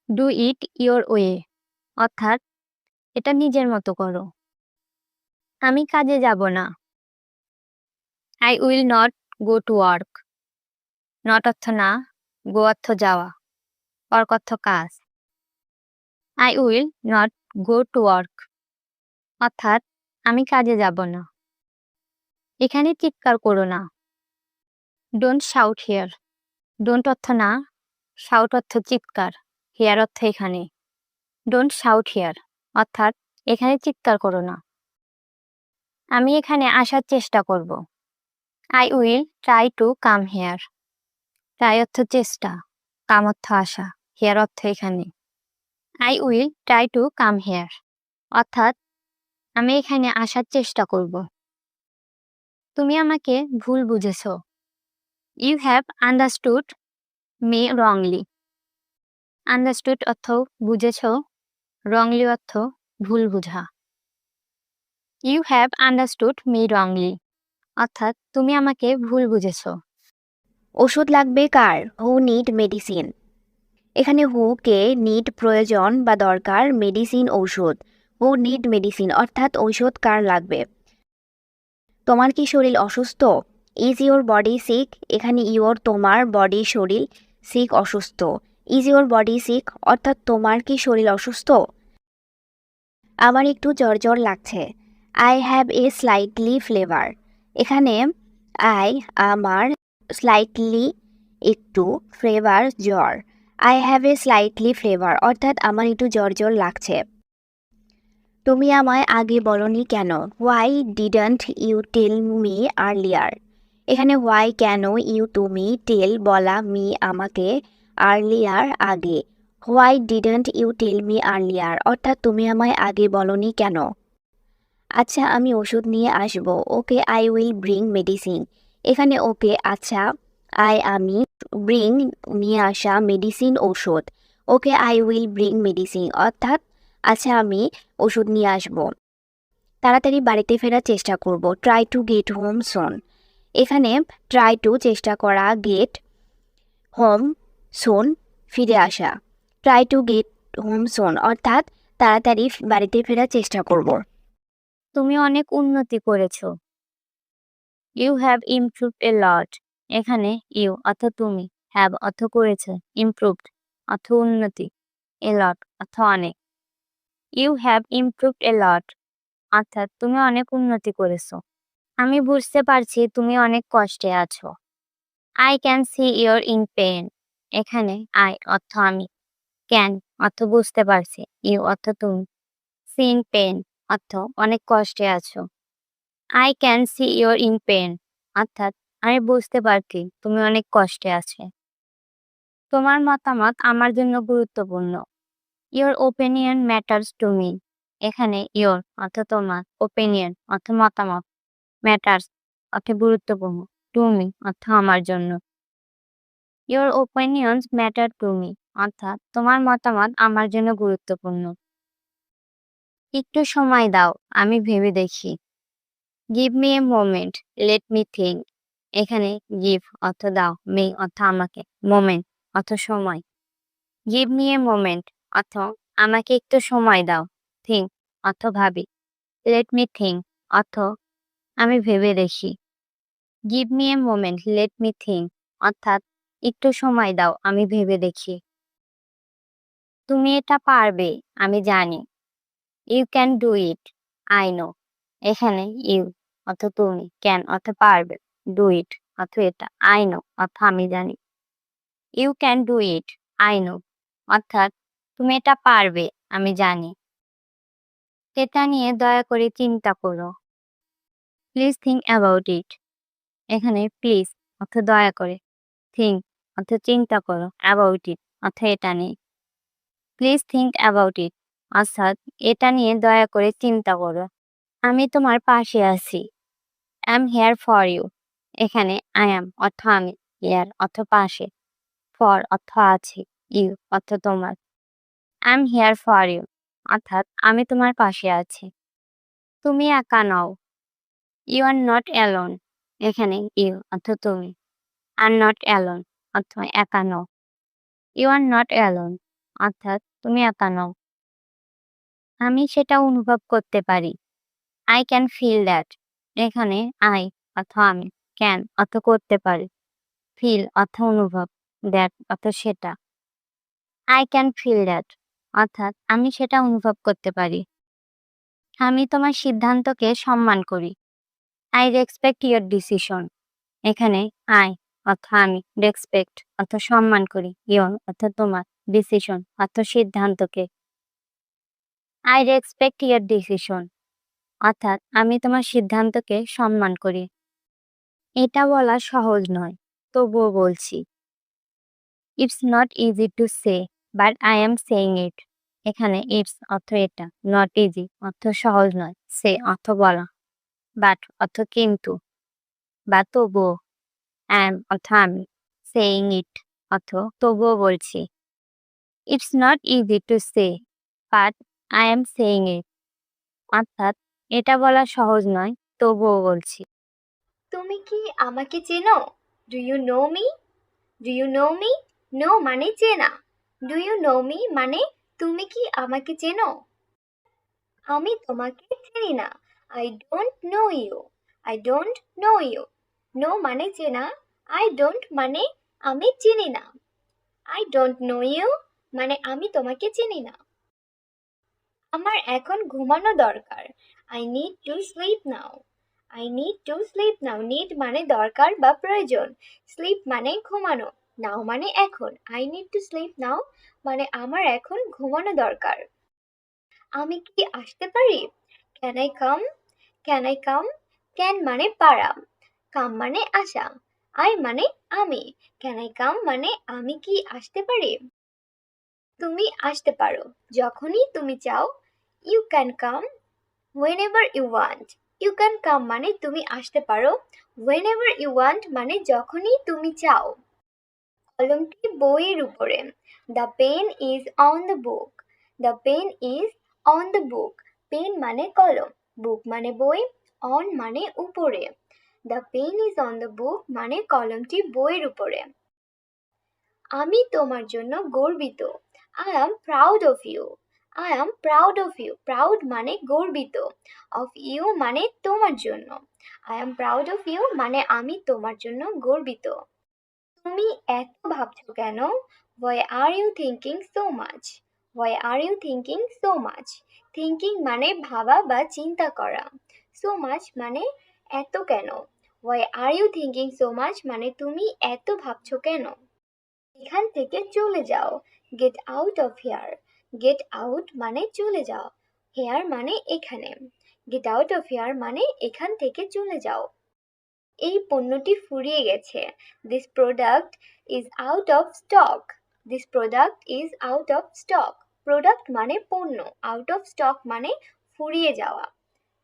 ডু ইট ইউর ওয়ে অর্থাৎ এটা নিজের মতো করো। আমি কাজে যাব না। I will not go to work. Not অর্থ না, গো অর্থ যাওয়া, ওয়ার্ক অর্থ কাজ। I will not go to work অর্থাৎ আমি কাজে যাব না। এখানে চিৎকার করো না। Don't shout here. ডোন্ট অর্থ না, শাউট অর্থ চিৎকার, হিয়ার অর্থ এখানে। ডোন্ট শাউট হিয়ার অর্থাৎ এখানে চিৎকার করো না। আমি এখানে আসার চেষ্টা করব। I will try to come here. Try অর্থ চেষ্টা, কাম অর্থ আসা, হিয়ার অর্থ এখানে। I will try to come here অর্থাৎ আমি এখানে আসার চেষ্টা করব। তুমি আমাকে ভুল বুঝেছ। You have understood me wrongly. Understood অর্থ বুঝেছ, রংলি অর্থ ভুল বুঝা। You have understood me wrongly অর্থাৎ তুমি আমাকে ভুল বুঝেছ। ওষুধ লাগবে কার? হু নিড মেডিসিন। এখানে হু কে, নিড প্রয়োজন বা দরকার, মেডিসিন ঔষধ। হু নিড মেডিসিন অর্থাৎ ঔষধ কার লাগবে। তোমার কি শরীর অসুস্থ? Is your body sick. এখানে ইউর তোমার, বডি শরীর, সিক অসুস্থ। ইজ ইউর বডি সিক অর্থাৎ তোমার কি শরীর অসুস্থ? আমার একটু জ্বর জ্বর লাগছে। I have a slightly flavour. এখানে আই আমার, স্লাইটলি একটু, ফ্লেভার জ্বর। I have a slightly flavour অর্থাৎ আমার একটু জ্বর জ্বর লাগছে। তুমি আমায় আগে বলনি কেন? Why didn't you tell me earlier. এখানে হোয়াই কেন, ইউ তুমি, টেল বলা, মি আমাকে, আর্লিয়ার আগে। Why didn't you tell me earlier অর্থাৎ তুমি আমায় আগে বলনি কেন? আচ্ছা আমি ওষুধ নিয়ে আসব। Okay I will bring medicine. এখানে ওকে আচ্ছা, আমি, ব্রিং নিয়ে আসা, মেডিসিন ঔষধ। Okay I will bring medicine অর্থাৎ আচ্ছা আমি ওষুধ নিয়ে আসব। তাড়াতাড়ি বাড়িতে ফেরার চেষ্টা করব। ট্রাই টু গেট হোম সোন। এখানে ট্রাই টু চেষ্টা করা, গেট হোম সোন ফিরে আসা। ট্রাই টু গেট হোম সোন অর্থাৎ তাড়াতাড়ি বাড়িতে ফেরার চেষ্টা করব। তুমি অনেক উন্নতি করেছো। ইউ হ্যাভ ইমপ্রুভড এ লট। এখানে ইউ অর্থ তুমি, হ্যাভ অর্থ করেছে, ইমপ্রুভড অর্থ উন্নতি, এ লট অর্থ অনেক। ইউ হ্যাভ ইমপ্রুভড এ লট অর্থাৎ তুমি অনেক উন্নতি করেছো। আমি বুঝতে পারছি তুমি অনেক কষ্টে আছো। I can see you're in pain. এখানে আই অর্থ আমি, ক্যান অর্থ বুঝতে পারছি, ইউ অর্থ তুমি, সি ইন পেন অর্থ অনেক কষ্টে আছো। I can see you're in pain অর্থাৎ আমি বুঝতে পারছি তুমি অনেক কষ্টে আছো। তোমার মতামত আমার জন্য গুরুত্বপূর্ণ। Your opinion matters to me. এখানে ইউর অর্থ তোমার, ওপিনিয়ন অর্থ মতামত, ম্যাটার্স অর্থ গুরুত্বপূর্ণ, টু মি অর্থ আমার জন্য। Your opinions matter to me অর্থাৎ তোমার মতামত আমার জন্য গুরুত্বপূর্ণ। একটু সময় দাও, আমি ভেবে দেখি। Give me a moment, let me think. এখানে গিভ অর্থ দাও, মি অর্থ আমাকে, মোমেন্ট অর্থ সময়। গিভ মি এ মোমেন্ট অর্থ আমাকে একটু সময় দাও, থিঙ্ক অর্থ ভাবি, লেট মি থিঙ্ক অর্থ আমি ভেবে দেখি। Give me a moment, let me think অর্থাৎ একটু সময় দাও, আমি ভেবে দেখি। তুমি এটা পারবে, আমি জানি। You can do it, I know. এখানে ইউ অর্থ তুমি, ক্যান অর্থ পারবে, ডু ইট অর্থ এটা, আই নো অর্থ আমি জানি। You can do it, I know অর্থাৎ তুমি এটা পারবে, আমি জানি। এটা নিয়ে দয়া করে চিন্তা করো। Please think about it. এখানে প্লিজ অর্থ দয়া করে, থিঙ্ক অর্থ চিন্তা করো, অ্যাবাউট ইট অর্থ এটা নিয়ে। প্লিজ থিঙ্ক অ্যাবাউট ইট অর্থাৎ এটা নিয়ে দয়া করে চিন্তা করো। আমি তোমার পাশে আছি। I am here for you. এখানে আই অ্যাম অর্থ আমি, হেয়ার অর্থ পাশে, ফর অর্থ আছে, ইউ অর্থ তোমার। I am here for you অর্থাৎ আমি তোমার পাশে আছি। তুমি একা নও। You are not alone. এখানে ইউ অর্থ তুমি, আর নট অ্যালোন অর্থ একা নও। ইউ আর নট অ্যালোন অর্থাৎ তুমি একা নও। আমি সেটা অনুভব করতে পারি। I can feel that. এখানে আই অর্থ আমি, ক্যান অর্থ করতে পারি, ফিল অর্থ অনুভব, দ্যাট অর্থ সেটা। আই ক্যান ফিল দ্যাট অর্থাৎ আমি সেটা অনুভব করতে পারি। আমি তোমার সিদ্ধান্তকে সম্মান করি। I respect your decision. এখানে আই অর্থ আমি, রেসপেক্ট অর্থ সম্মান করি, ইয়োর অর্থ তোমার, ডিসিশন অর্থ সিদ্ধান্তকে। আই রেসপেক্ট ইয়োর ডিসিশন অর্থাৎ আমি তোমার সিদ্ধান্তকে সম্মান করি। এটা বলা সহজ নয়, তবুও বলছি। It's not easy to say but I am saying ইট। এখানে ইটস অর্থ এটা, নট ইজি অর্থ সহজ নয়, সে অর্থ বলা, বাট অর্থ কিন্তু বা তবুও, অ্যাম অর্থ আমি, সেইং ইট অর্থ তবুও বলছি। It's not easy to say but I am saying ইট অর্থাৎ এটা বলা সহজ নয়, তবুও বলছি। তুমি কি আমাকে চেনো? Do you know me? Do you know me? Know মানে চেনা। ডু ইউ নো মি মানে তুমি কি আমাকে চেনো? আমি তোমাকে চিনি না। I don't know you. I don't know you. Know মানে চেনা, আই ডোন্ট মানে আমি চিনি না। আই ডোন্ট নো ইউ মানে আমি তোমাকে চিনি না। আমার এখন ঘুমানো দরকার। I need to sleep now. I need to sleep now. Need মানে দরকার বা প্রয়োজন। স্লিপ মানে ঘুমানো। নাও মানে এখন। I need to sleep now মানে আমার এখন ঘুমানো দরকার। আমি কি আসতে পারি? Can I come? Can I come? Can মানে পারা, কাম মানে আসা, আই মানে আমি। ক্যান আই কাম মানে আমি কি আসতে পারি? তুমি আসতে পারো যখনই তুমি চাও। You can come whenever you want. You can come মানে তুমি আসতে পারো। whenever you want মানে যখনই তুমি চাও। কলমটি বইয়ের উপরে। The pen is on the book. The pen is on the book. Pen মানে কলম, বুক মানে বই, on মানে উপরে। The pen is on the book মানে কলমটি বইয়ের উপরে। আমি তোমার জন্য গর্বিত। I am proud of you. I am proud of you. Proud মানে গর্বিত। Of you মানে তোমার জন্য। I am proud of you মানে আমি তোমার জন্য গর্বিত। তুমি এত ভাবছো কেন? Why are you thinking so much? Why are you thinking so much? Thinking মানে ভাবা বা চিন্তা করা। So much মানে এত কেন। Why are you thinking so much মানে তুমি এত ভাবছো কেন? এখান থেকে চলে যাও। Get out of here. Get out মানে চলে যাও, হেয়ার মানে এখানে। গেট আউট অফ হেয়ার মানে এখান থেকে চলে যাও। এই পণ্যটি ফুরিয়ে গেছে। This product is out of stock. This product is out of stock. Product মানে পণ্য, আউট অফ স্টক মানে ফুরিয়ে যাওয়া।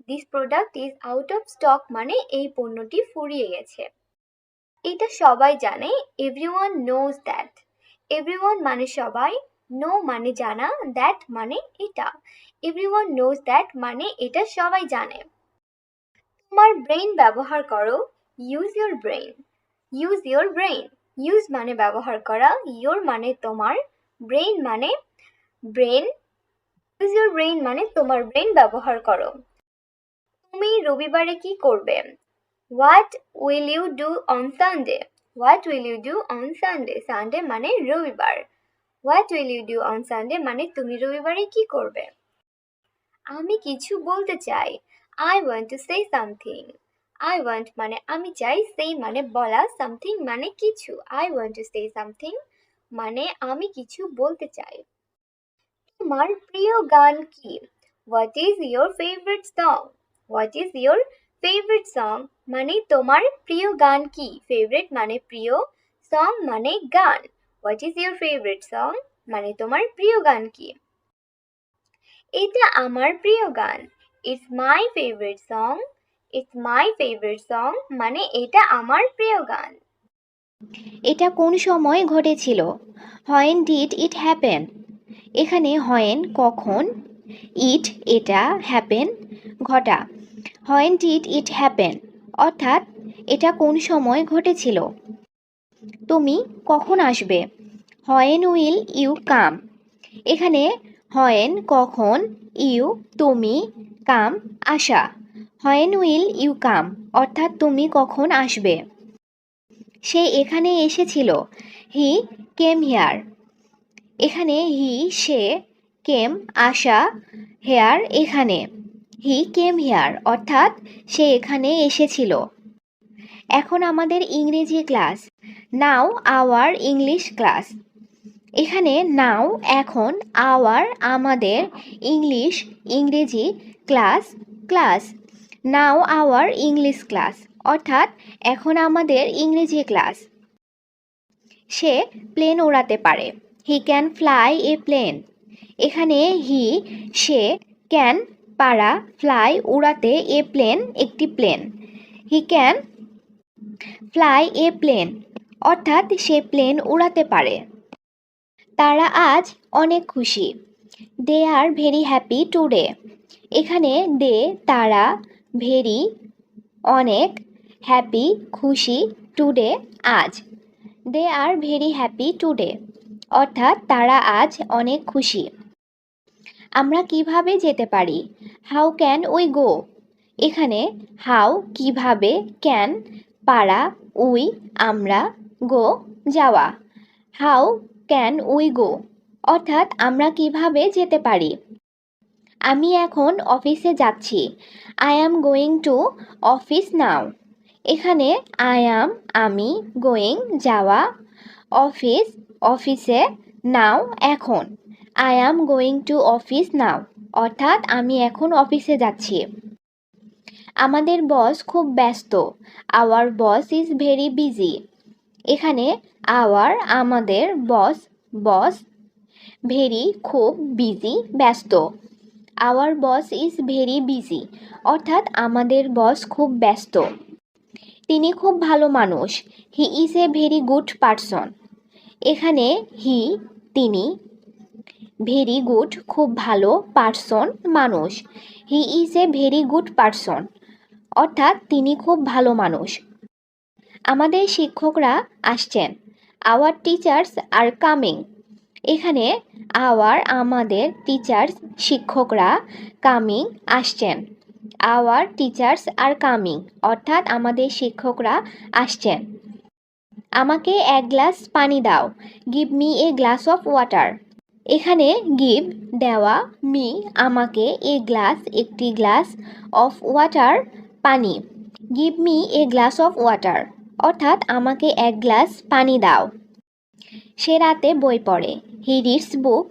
This product is out of stock মানে এই পণ্যটি ফুরিয়ে গেছে। এটা সবাই জানে। Everyone knows that. এভরিওয়ান মানে সবাই, নো মানে জানা, দ্যাট মানে এটা। এভরিওয়ান নোজ দ্যাট মানে এটা সবাই জানে। তোমার ব্রেইন ব্যবহার করো। Use your brain. Use your brain. Use মানে ব্যবহার করা, ইয়োর মানে তোমার, ব্রেইন মানে ব্রেন। ইউজ ইয়োর ব্রেইন মানে তোমার ব্রেইন ব্যবহার করো। তুমি রবিবারে কি করবে? What will you do on Sunday? What will you do on Sunday? Sunday মানে রবিবার। What will you do on Sunday মানে তুমি রবিবারে কি করবে? আমি কিছু বলতে চাই। I want to say something. I want মানে আমি চাই, say মানে বলা, something মানে কিছু। I want to say something মানে আমি কিছু বলতে চাই। তোমার প্রিয় গান কি? What is your favorite song? What is your favorite song মানে তোমার প্রিয় গান কি? Favorite মানে প্রিয়, song মানে গান। What is your favorite song মানে তোমার প্রিয় গান কি? এটা আমার প্রিয় গান। It's my favorite song. It's my favorite song মানে এটা আমার প্রিয় গান। এটা কোন সময় ঘটেছিল? When did it happen? এখানে when কখন, it এটা, happen ঘটা। When did it happen? অর্থাৎ এটা কোন সময় ঘটেছিল। তুমি কখন আসবে? When will you come? এখানে when কখন, you তুমি, come আসা। হোয়েন উইল ইউ কাম অর্থাৎ তুমি কখন আসবে। সে এখানে এসেছিল। হি কেম হেয়ার। এখানে হি সে, কেম আসা, হেয়ার এখানে। হি কেম হেয়ার অর্থাৎ সে এখানে এসেছিল। এখন আমাদের ইংরেজি ক্লাস। Now our English class. এখানে নাও এখন, আওয়ার আমাদের, ইংলিশ ইংরেজি, class class. Now our English class অর্থাৎ এখন আমাদের ইংরেজি ক্লাস। সে প্লেন ওড়াতে পারে। He can fly a plane. এখানে হি সে, ক্যান পারা, ফ্লাই উড়াতে, এ প্লেন একটি plane. He can fly a plane অর্থাৎ সে প্লেন উড়াতে পারে। তারা আজ অনেক খুশি। They are very happy today. এখানে দে তারা, ভেরি অনেক, হ্যাপি খুশি, টুডে আজ। দে আর ভেরি হ্যাপি টুডে অর্থাৎ তারা আজ অনেক খুশি। আমরা কিভাবে যেতে পারি? How can we go. এখানে হাউ কিভাবে, ক্যান পারা, উই আমরা, গো যাওয়া। হাউ ক্যান উই গো অর্থাৎ আমরা কিভাবে যেতে পারি। আমি এখন অফিসে যাচ্ছি। I am going to office নাও। এখানে আই অ্যাম আমি, গোয়িং যাওয়া, অফিস অফিসে, নাও এখন। I am going to office now অর্থাৎ আমি এখন অফিসে যাচ্ছি। আমাদের বস খুব ব্যস্ত। Our boss is very busy. এখানে আওয়ার আমাদের, বস বস, ভেরি খুব, বিজি ব্যস্ত। Our boss is very busy অর্থাৎ আমাদের বস খুব ব্যস্ত। তিনি খুব ভালো মানুষ। He is a very good person. এখানে হি তিনি, ভেরি গুড খুব ভালো, পারসন মানুষ। He is a very good person অর্থাৎ তিনি খুব ভালো মানুষ। আমাদের শিক্ষকরা আসছেন। Our teachers are coming. এখানে আওয়ার আমাদের, টিচার্স শিক্ষকরা, কামিং আসছেন। আওয়ার টিচার্স আর কামিং অর্থাৎ আমাদের শিক্ষকরা আসছেন। আমাকে এক গ্লাস পানি দাও। Give me a glass of water. এখানে গিভ দেওয়া, মি আমাকে, এ গ্লাস একটি গ্লাস, অফ ওয়াটার পানি। Give me a glass of water অর্থাৎ আমাকে এক গ্লাস পানি দাও। সে রাতে বই পড়ে। He reads book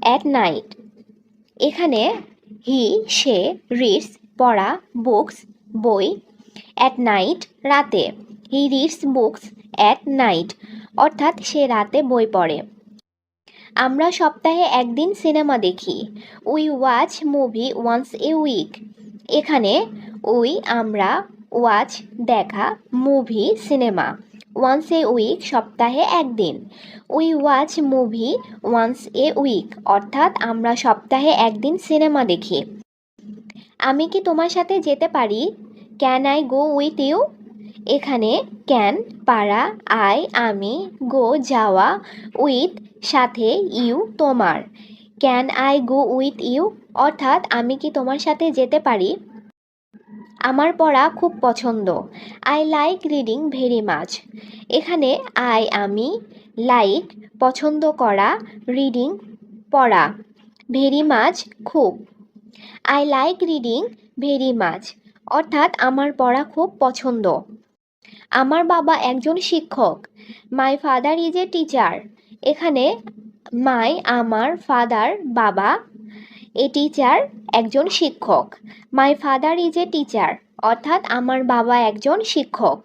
at night. এখানে হি সে, রিডস পড়া, বুকস বই, অ্যাট নাইট রাতে। He reads books at night অর্থাৎ সে রাতে বই পড়ে। আমরা সপ্তাহে একদিন সিনেমা দেখি। We watch movie once a week. এখানে উই আমরা, ওয়াচ দেখা, movie cinema, once a week সপ্তাহে একদিন। We watch movie once a week অর্থাৎ আমরা সপ্তাহে একদিন সিনেমা দেখি। আমি কি তোমার সাথে যেতে পারি? Can I go with you. এখানে ক্যান পারা, আই আমি, গো যাওয়া, উইথ সাথে, ইউ তোমার। Can I go with you অর্থাৎ আমি কি তোমার সাথে যেতে পারি? আমার পড়া খুব পছন্দ। I like reading very much. এখানে আই আমি, লাইক পছন্দ করা, রিডিং পড়া, ভেরি মাচ খুব। I like reading very much অর্থাৎ আমার পড়া খুব পছন্দ। আমার বাবা একজন শিক্ষক। My father is a teacher. এখানে মাই আমার, ফাদার বাবা, এ টিচার একজন শিক্ষক। My father is a teacher অর্থাৎ আমার বাবা একজন শিক্ষক।